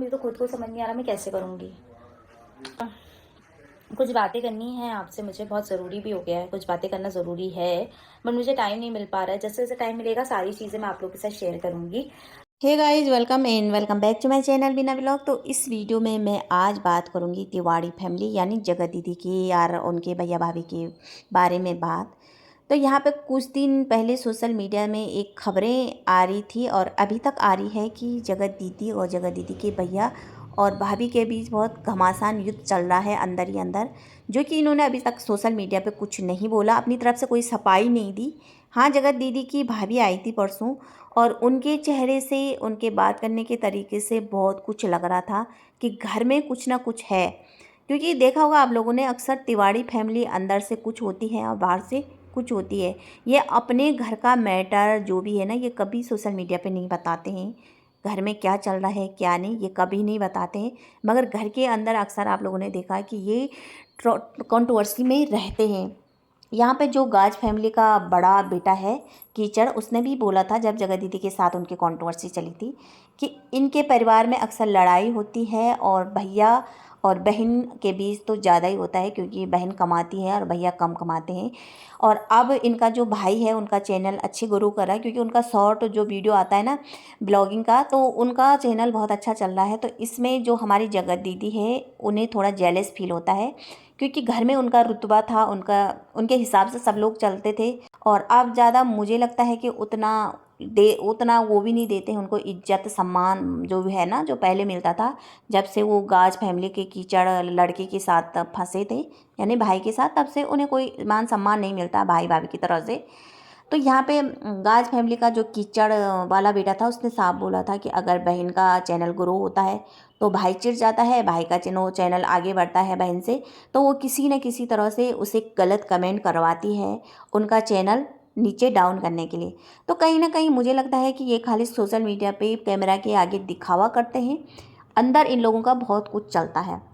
मुझे तो खुद को समझ नहीं आ रहा मैं कैसे करूँगी। कुछ बातें करनी है आपसे, मुझे बहुत ज़रूरी भी हो गया है, कुछ बातें करना ज़रूरी है, बट मुझे टाइम नहीं मिल पा रहा है। जैसे-जैसे टाइम मिलेगा सारी चीज़ें मैं आप लोगों के साथ शेयर करूँगी। Hey guys, welcome and welcome back to my channel Bina vlog. तो इस वीडियो में मैं आज बात करूंगी तिवाड़ी फैमिली यानी जगत दीदी की और उनके भैया भाभी के बारे में बात। तो यहाँ पे कुछ दिन पहले सोशल मीडिया में एक खबरें आ रही थी और अभी तक आ रही है कि जगत दीदी और जगत दीदी के भैया और भाभी के बीच बहुत घमासान युद्ध चल रहा है अंदर ही अंदर, जो कि इन्होंने अभी तक सोशल मीडिया पे कुछ नहीं बोला, अपनी तरफ से कोई सफाई नहीं दी। हाँ, जगत दीदी की भाभी आई थी परसों और उनके चेहरे से, उनके बात करने के तरीके से बहुत कुछ लग रहा था कि घर में कुछ ना कुछ है। क्योंकि देखा होगा आप लोगों ने, अक्सर तिवाड़ी फैमिली अंदर से कुछ होती है और बाहर से कुछ होती है। ये अपने घर का मैटर जो भी है ना, ये कभी सोशल मीडिया पे नहीं बताते हैं। घर में क्या चल रहा है क्या नहीं, ये कभी नहीं बताते हैं। मगर घर के अंदर अक्सर आप लोगों ने देखा है कि ये कंट्रोवर्सी में रहते हैं। यहाँ पे जो गाज फैमिली का बड़ा बेटा है कीचड़, उसने भी बोला था जब जगत दीदी के साथ उनकी कंट्रोवर्सी चली थी कि इनके परिवार में अक्सर लड़ाई होती है और भैया और बहन के बीच तो ज़्यादा ही होता है, क्योंकि बहन कमाती है और भैया कम कमाते हैं। और अब इनका जो भाई है उनका चैनल अच्छी ग्रो कर रहा है, क्योंकि उनका शॉर्ट जो वीडियो आता है ना ब्लॉगिंग का, तो उनका चैनल बहुत अच्छा चल रहा है। तो इसमें जो हमारी जगत दीदी है उन्हें थोड़ा जेलस फील होता है, क्योंकि घर में उनका रुतबा था, उनके हिसाब से सब लोग चलते थे। और अब ज़्यादा मुझे लगता है कि उतना वो भी नहीं देते हैं उनको इज्जत सम्मान जो भी है ना, जो पहले मिलता था जब से वो गाज फैमिली के कीचड़ लड़के के साथ फंसे थे, यानी भाई के साथ, तब से उन्हें कोई मान सम्मान नहीं मिलता भाई भाभी की तरफ से। तो यहाँ पे गाज फैमिली का जो कीचड़ वाला बेटा था उसने साफ बोला था कि अगर बहन का चैनल ग्रो होता है तो भाई चिढ़ जाता है, भाई का चैनल आगे बढ़ता है बहन से, तो वो किसी न किसी तरह से उसे गलत कमेंट करवाती है उनका चैनल नीचे डाउन करने के लिए। तो कहीं ना कहीं मुझे लगता है कि ये खाली सोशल मीडिया पे कैमरा के आगे दिखावा करते हैं, अंदर इन लोगों का बहुत कुछ चलता है।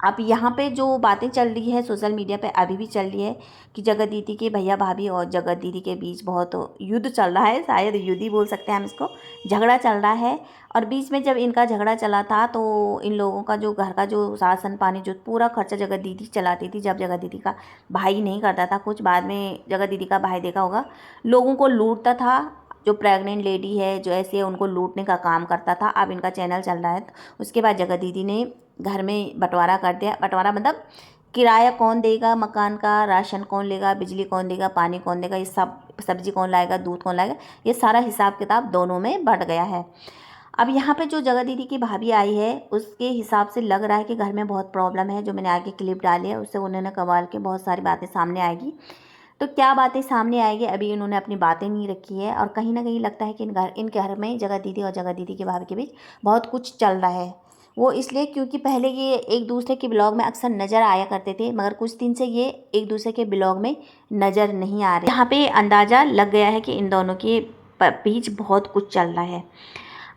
अब यहाँ पे जो बातें चल रही है सोशल मीडिया पे अभी भी चल रही है कि जगत दीदी के भैया भाभी और जगत दीदी के बीच बहुत युद्ध चल रहा है, शायद युद्ध ही बोल सकते हैं हम इसको, झगड़ा चल रहा है। और बीच में जब इनका झगड़ा चला था तो इन लोगों का जो घर का जो राशन पानी जो पूरा खर्चा जगत दीदी चलाती थी, जब जगत दीदी का भाई नहीं करता था कुछ। बाद में जगत दीदी का भाई, देखा होगा, लोगों को लूटता था, जो प्रेग्नेंट लेडी है जो ऐसे उनको लूटने का काम करता था। अब इनका चैनल चल रहा है तो उसके बाद जगत दीदी ने घर में बंटवारा कर दिया। बंटवारा मतलब किराया कौन देगा मकान का, राशन कौन लेगा, बिजली कौन देगा, पानी कौन देगा, ये सब, सब्जी कौन लाएगा, दूध कौन लाएगा, ये सारा हिसाब किताब दोनों में बंट गया है। अब यहाँ पे जो जगत दीदी की भाभी आई है उसके हिसाब से लग रहा है कि घर में बहुत प्रॉब्लम है। जो मैंने आगे क्लिप डाली है उससे उन्होंने कमाल के बहुत सारी बातें सामने आएगी। तो क्या बातें सामने आएगी, अभी इन्होंने अपनी बातें नहीं रखी है। और कहीं ना कहीं लगता है कि इनके घर में जगत दीदी और जगत दीदी के भाभी के बीच बहुत कुछ चल रहा है। वो इसलिए क्योंकि पहले ये एक दूसरे के ब्लॉग में अक्सर नज़र आया करते थे, मगर कुछ दिन से ये एक दूसरे के ब्लॉग में नज़र नहीं आ रहे। यहाँ पे अंदाज़ा लग गया है कि इन दोनों के बीच बहुत कुछ चल रहा है।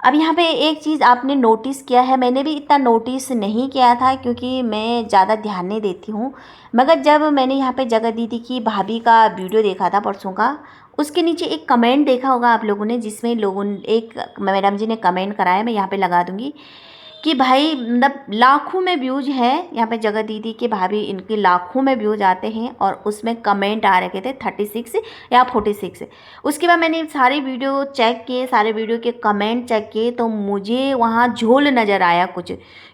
अब यहाँ पे एक चीज़ आपने नोटिस किया है, मैंने भी इतना नोटिस नहीं किया था क्योंकि मैं ज़्यादा ध्यान नहीं देती हूँ, मगर जब मैंने यहाँ पे जगत दीदी की भाभी का वीडियो देखा था परसों का, उसके नीचे एक कमेंट देखा होगा आप लोगों ने, जिसमें लोगों ने, एक मैडम जी ने कमेंट कराया, मैं यहाँ पे लगा दूँगी कि भाई मतलब लाखों में व्यूज है यहाँ पे जगत दीदी के भाभी, इनके लाखों में व्यूज आते हैं और उसमें कमेंट आ रखे थे 36 या 46। उसके बाद मैंने सारे वीडियो चेक किए, सारे वीडियो के कमेंट चेक किए, तो मुझे वहाँ झोल नज़र आया कुछ।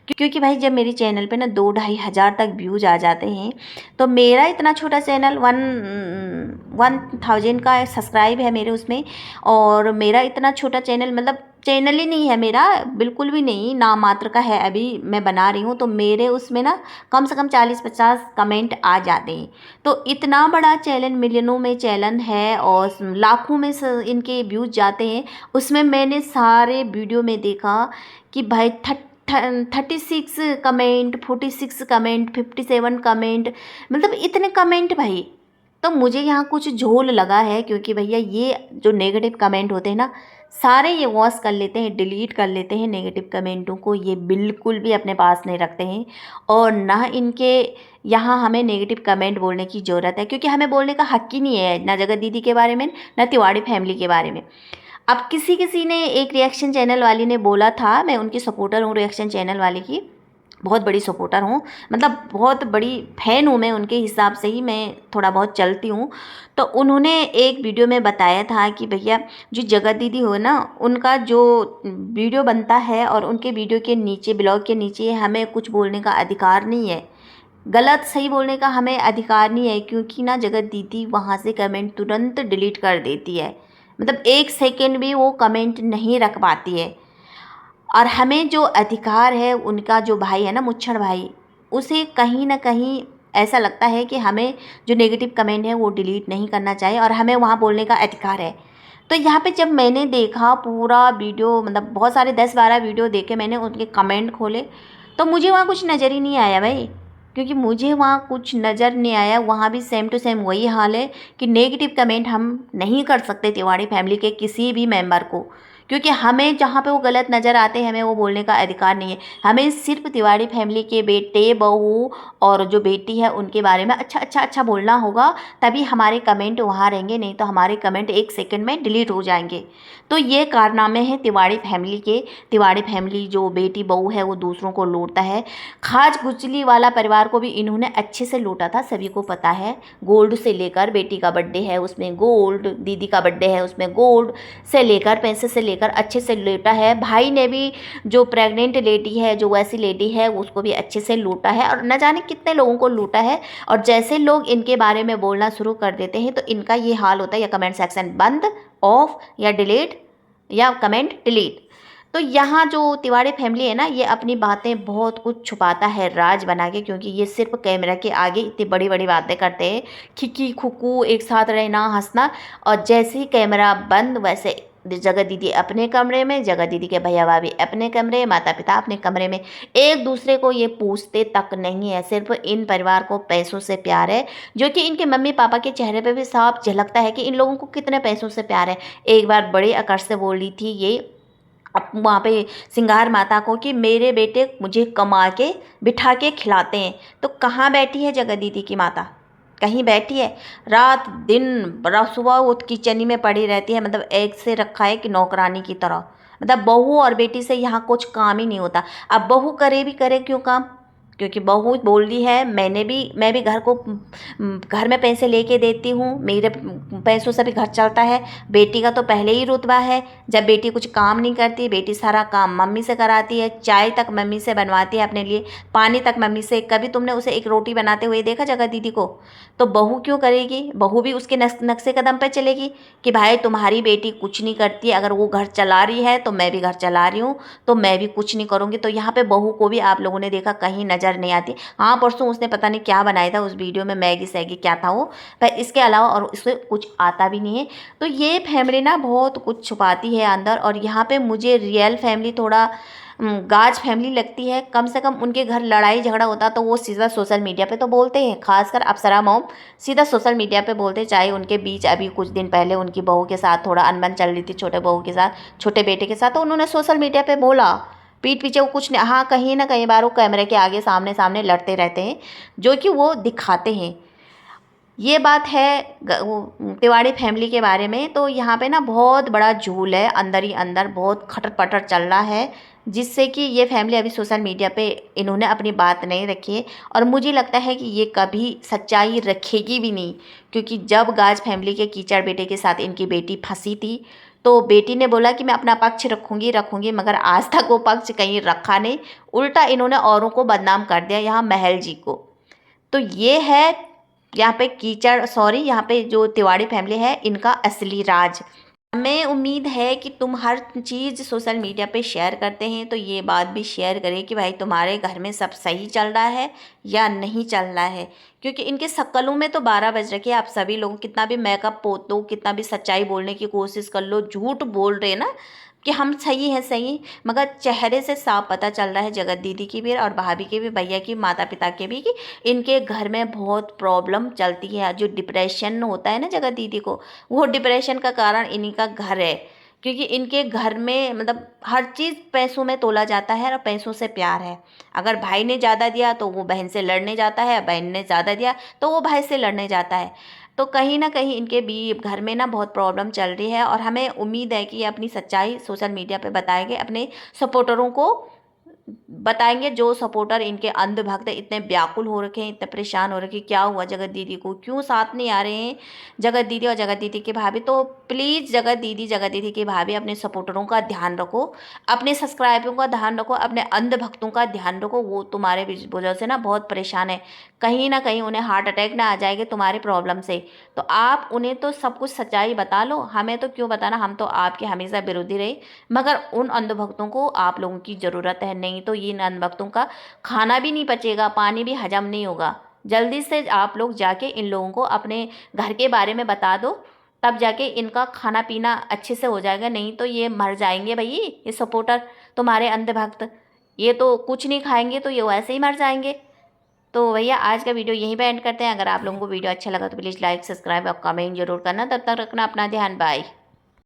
क्योंकि भाई जब मेरे चैनल पे ना 2-2.5 हज़ार तक व्यूज आ जाते हैं, तो मेरा इतना छोटा चैनल 1000 का सब्सक्राइब है मेरे उसमें, और मेरा इतना छोटा चैनल, मतलब चैनल ही नहीं है मेरा, बिल्कुल भी नहीं, नाम मात्र का है, अभी मैं बना रही हूँ, तो मेरे उसमें ना कम से कम 40-50 कमेंट आ जाते हैं। तो इतना बड़ा चैनल, मिलियनों में चैनल है और लाखों में इनके व्यूज जाते हैं। उसमें मैंने सारे वीडियो में देखा कि भाई 36 कमेंट, 46 कमेंट, 57 कमेंट, मतलब इतने कमेंट भाई। तो मुझे यहाँ कुछ झोल लगा है, क्योंकि भैया ये जो नेगेटिव कमेंट होते हैं ना, सारे ये वॉश कर लेते हैं, डिलीट कर लेते हैं नेगेटिव कमेंटों को, ये बिल्कुल भी अपने पास नहीं रखते हैं। और ना इनके यहाँ हमें नेगेटिव कमेंट बोलने की ज़रूरत है, क्योंकि हमें बोलने का हक ही नहीं है, ना जगत दीदी के बारे में, ना तिवाड़ी फैमिली के बारे में। अब किसी किसी ने, एक रिएक्शन चैनल वाली ने बोला था, मैं उनकी सपोर्टर हूँ, रिएक्शन चैनल वाली की बहुत बड़ी सपोर्टर हूँ, मतलब बहुत बड़ी फ़ैन हूँ मैं, उनके हिसाब से ही मैं थोड़ा बहुत चलती हूँ। तो उन्होंने एक वीडियो में बताया था कि भैया जो जगत दीदी हो ना, उनका जो वीडियो बनता है और उनके वीडियो के नीचे, ब्लॉग के नीचे हमें कुछ बोलने का अधिकार नहीं है, गलत सही बोलने का हमें अधिकार नहीं है, क्योंकि ना जगत दीदी वहाँ से कमेंट तुरंत डिलीट कर देती है, मतलब 1 सेकेंड भी वो कमेंट नहीं रख पाती है। और हमें जो अधिकार है, उनका जो भाई है ना, मुच्छड़ भाई, उसे कहीं ना कहीं ऐसा लगता है कि हमें जो नेगेटिव कमेंट है वो डिलीट नहीं करना चाहिए और हमें वहाँ बोलने का अधिकार है। तो यहाँ पे जब मैंने देखा पूरा वीडियो, मतलब बहुत सारे 10-12 वीडियो देखे मैंने, उनके कमेंट खोले, तो मुझे वहाँ कुछ नज़र ही नहीं आया भाई, क्योंकि मुझे वहाँ कुछ नज़र नहीं आया। वहाँ भी सेम टू सेम वही हाल है कि नेगेटिव कमेंट हम नहीं कर सकते तिवाड़ी फैमिली के किसी भी मेंबर को, क्योंकि हमें जहाँ पे वो गलत नज़र आते हैं हमें वो बोलने का अधिकार नहीं है। हमें सिर्फ तिवाड़ी फैमिली के बेटे, बहू और जो बेटी है उनके बारे में अच्छा बोलना होगा, तभी हमारे कमेंट वहाँ रहेंगे, नहीं तो हमारे कमेंट 1 सेकंड में डिलीट हो जाएंगे। तो ये कारनामे हैं तिवाड़ी फैमिली के। तिवाड़ी फैमिली जो बेटी बहू है वो दूसरों को लूटता है। खाज गुजली वाला परिवार को भी इन्होंने अच्छे से लूटा था, सभी को पता है। गोल्ड से लेकर, बेटी का बर्थडे है उसमें गोल्ड, दीदी का बर्थडे है उसमें गोल्ड से लेकर, पैसे से लेकर अच्छे से लूटा है। भाई ने भी, जो प्रेग्नेंट लेडी है, जो वैसी लेडी है, उसको भी अच्छे से लूटा है और न जाने कितने लोगों को लूटा है। और जैसे लोग इनके बारे में बोलना शुरू कर देते हैं तो इनका ये हाल होता है, या कमेंट सेक्शन बंद, ऑफ, या डिलीट, या कमेंट डिलीट। तो यहाँ जो तिवाड़ी फैमिली है ना, ये अपनी बातें बहुत कुछ छुपाता है राज बना के, क्योंकि ये सिर्फ कैमरा के आगे इतनी बड़ी बड़ी बातें करते हैं, खिकी खुकू, एक साथ रहना, हंसना, और जैसे ही कैमरा बंद वैसे जगत दीदी अपने कमरे में, जगत दीदी के भैया भाभी अपने कमरे, माता पिता अपने कमरे में, एक दूसरे को ये पूछते तक नहीं है। सिर्फ इन परिवार को पैसों से प्यार है, जो कि इनके मम्मी पापा के चेहरे पे भी साफ झलकता है कि इन लोगों को कितने पैसों से प्यार है। एक बार बड़े आकर्ष से बोल रही थी ये अब वहाँ पे सिंगार माता को कि मेरे बेटे मुझे कमा के बिठा के खिलाते हैं। तो कहाँ बैठी है जगत दीदी की माता? कहीं बैठी है? रात दिन सुबह वो किचन में पड़ी रहती है, मतलब एक से रखा है कि नौकरानी की तरह, मतलब बहू और बेटी से यहाँ कुछ काम ही नहीं होता। अब बहू करे भी करे क्यों काम? क्योंकि बहू बोल रही है मैं भी घर को घर में पैसे लेके देती हूँ, मेरे पैसों से भी घर चलता है। बेटी का तो पहले ही रुतबा है, जब बेटी कुछ काम नहीं करती, बेटी सारा काम मम्मी से कराती है, चाय तक मम्मी से बनवाती है अपने लिए, पानी तक मम्मी से। कभी तुमने उसे एक रोटी बनाते हुए देखा जगत दीदी को? तो बहू क्यों करेगी? बहू भी उसके नक्शे कदम पर चलेगी कि भाई तुम्हारी बेटी कुछ नहीं करती है, अगर वो घर चला रही है तो मैं भी घर चला रही हूँ, तो मैं भी कुछ नहीं करूँगी। तो यहाँ पे बहू को भी आप लोगों ने देखा कहीं नज़र नहीं आती। हाँ, परसों उसने पता नहीं क्या बनाया था उस वीडियो में, मैगी सैगी क्या था वो, पर इसके अलावा और उसे कुछ आता भी नहीं है। तो ये फैमिली ना बहुत कुछ छुपाती है अंदर, और यहाँ पे मुझे रियल फैमिली थोड़ा गाज फैमिली लगती है। कम से कम उनके घर लड़ाई झगड़ा होता तो वो सीधा सोशल मीडिया पे तो बोलते हैं, खासकर अप्सरा मॉम सीधा सोशल मीडिया पे बोलते हैं। चाहे उनके बीच अभी कुछ दिन पहले उनकी बहू के साथ थोड़ा अनबन चल रही थी, छोटे बहू के साथ, छोटे बेटे के साथ, तो उन्होंने सोशल मीडिया पे बोला, पीठ पीछे वो कुछ नहीं। हाँ, कहीं ना कहीं बार वो कैमरे के आगे सामने सामने लड़ते रहते हैं, जो कि वो दिखाते हैं। ये बात है तिवाड़ी फैमिली के बारे में। तो यहाँ पे ना बहुत बड़ा झूल है, अंदर ही अंदर बहुत खटर पटर चल रहा है, जिससे कि ये फैमिली अभी सोशल मीडिया पे इन्होंने अपनी बात नहीं रखी है, और मुझे लगता है कि ये कभी सच्चाई रखेगी भी नहीं। क्योंकि जब गाज फैमिली के कीचड़ बेटे के साथ इनकी बेटी फंसी थी, तो बेटी ने बोला कि मैं अपना पक्ष रखूँगी, मगर आज तक वो पक्ष कहीं रखा नहीं, उल्टा इन्होंने औरों को बदनाम कर दिया, यहाँ महल जी को। तो ये है यहाँ पे यहाँ पे जो तिवाड़ी फैमिली है इनका असली राज। हमें उम्मीद है कि तुम हर चीज़ सोशल मीडिया पे शेयर करते हैं, तो ये बात भी शेयर करें कि भाई तुम्हारे घर में सब सही चल रहा है या नहीं चल रहा है। क्योंकि इनके शक्लों में तो 12 बज रखे हैं। आप सभी लोग कितना भी मेकअप पोत लो, कितना भी सच्चाई बोलने की कोशिश कर लो, झूठ बोल रहे हैं ना कि हम सही हैं सही, मगर चेहरे से साफ पता चल रहा है जगत दीदी की भी और भाभी की भी, भैया की, माता पिता के भी, कि इनके घर में बहुत प्रॉब्लम चलती है। जो डिप्रेशन होता है ना जगत दीदी को, वो डिप्रेशन का कारण इन्हीं का घर है। क्योंकि इनके घर में मतलब हर चीज़ पैसों में तोला जाता है और पैसों से प्यार है। अगर भाई ने ज़्यादा दिया तो वो बहन से लड़ने जाता है, बहन ने ज़्यादा दिया तो वो भाई से लड़ने जाता है। तो कहीं ना कहीं इनके भी घर में ना बहुत प्रॉब्लम चल रही है, और हमें उम्मीद है कि ये अपनी सच्चाई सोशल मीडिया पे बताएंगे, अपने सपोर्टरों को बताएंगे। जो सपोर्टर इनके अंधभक्त इतने व्याकुल हो रखे हैं, इतने परेशान हो रखे, क्या हुआ जगत दीदी को, क्यों साथ नहीं आ रहे हैं जगत दीदी और जगत दीदी के भाभी। तो प्लीज़ जगत दीदी की भाभी अपने सपोर्टरों का ध्यान रखो, अपने सब्सक्राइबरों का ध्यान रखो, अपने अंधभक्तों का ध्यान रखो। वो तुम्हारे वजह से ना बहुत परेशान है, कहीं ना कहीं उन्हें हार्ट अटैक ना आ जाएगा तुम्हारे प्रॉब्लम से। तो आप उन्हें तो सब कुछ सच्चाई बता लो, हमें तो क्यों बताना, हम तो आपके हमेशा विरोधी रहे। मगर उन अंधभक्तों को आप लोगों की ज़रूरत है, नहीं तो इन अंधभक्तों का खाना भी नहीं पचेगा, पानी भी हजम नहीं होगा। जल्दी से आप लोग जाके इन लोगों को अपने घर के बारे में बता दो, तब जाके इनका खाना पीना अच्छे से हो जाएगा, नहीं तो ये मर जाएंगे भाई, ये सपोर्टर तुम्हारे अंधभक्त। ये तो कुछ नहीं खाएंगे तो ये वैसे ही मर जाएंगे। तो भैया आज का वीडियो यहीं पे एंड करते हैं। अगर आप लोगों को वीडियो अच्छा लगा तो प्लीज़ लाइक, सब्सक्राइब और कमेंट जरूर करना। तब तक रखना अपना ध्यान, बाय।